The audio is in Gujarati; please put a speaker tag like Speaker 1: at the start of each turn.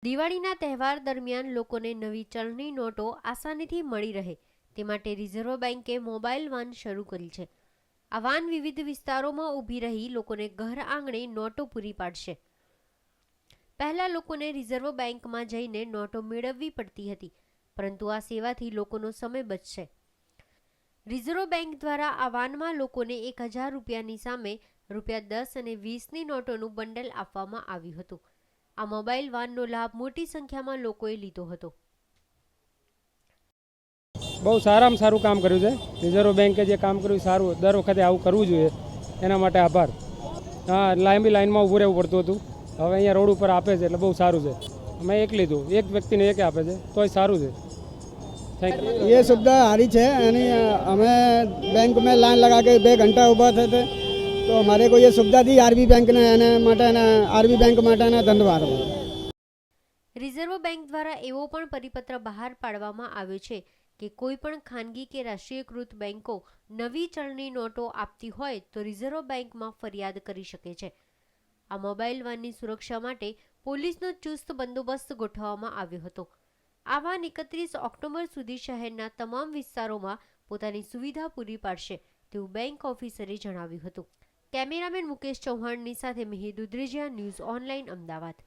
Speaker 1: દિવાળીના તહેવાર દરમિયાન લોકોને નવી ચલણી નોટો આસાનીથી મળી રહે તે માટે રિઝર્વ બેન્કે મોબાઈલ વાન શરૂ કરી છે. આ વાન વિવિધ વિસ્તારોમાં ઊભી રહી લોકોને ઘર આંગણે નોટો પૂરી પાડશે. પહેલા લોકોને રિઝર્વ બેન્કમાં જઈને નોટો મેળવવી પડતી હતી, પરંતુ આ સેવાથી લોકોનો સમય બચશે. રિઝર્વ બેન્ક દ્વારા આ વાનમાં લોકોને 1000 રૂપિયાની સામે ₹10 અને 20ની નોટોનું બંડલ આપવામાં આવ્યું હતું. આ મોબાઈલ વાનનો લાભ મોટી સંખ્યામાં લોકોએ લીધો હતો.
Speaker 2: બહુ સારામાં સારું કામ કર્યું છે. રિઝર્વ બેન્કે જે કામ કર્યું સારું, દર વખતે આવું કરવું જોઈએ, એના માટે આભાર. હા, લાંબી લાઈનમાં ઊભું રહેવું પડતું હતું, હવે અહીંયા રોડ ઉપર આપે છે એટલે બહુ સારું છે. મેં એક લીધું, એક વ્યક્તિને એક આપે છે તોય સારું છે. Thank you.
Speaker 3: ये सुविधा हारी है यानी हमें बैंक में लाइन लगा के 2 घंटा ऊभा थे तो हमारे को ये सुविधा दी आरबी बैंक ने आरबी बैंक માટે ધન્યવાદ.
Speaker 1: રિઝર્વ બેન્ક દ્વારા એવો પણ પરિપત્ર બહાર પાડવામાં આવ્યો છે કે કોઈ પણ ખાનગી કે રાષ્ટ્રીયકૃત બેન્કો નવી ચલણી નોટો આપતી હોય તો રિઝર્વ બેન્કમાં ફરિયાદ કરી શકે છે. આ મોબાઈલ વાનની સુરક્ષા માટે પોલીસનો ચુસ્ત બંદોબસ્ત ગોઠવવામાં આવ્યો હતો. આ વાન 31 ઓક્ટોબર સુધી શહેરના તમામ વિસ્તારોમાં પોતાની સુવિધા પૂરી પાડશે તેવું બેંક ઓફિસરે જણાવ્યું હતું. કેમેરામેન મુકેશ ચૌહાણની સાથે મિહિર દુધરેજિયા, ન્યૂઝ ઓનલાઈન, અમદાવાદ.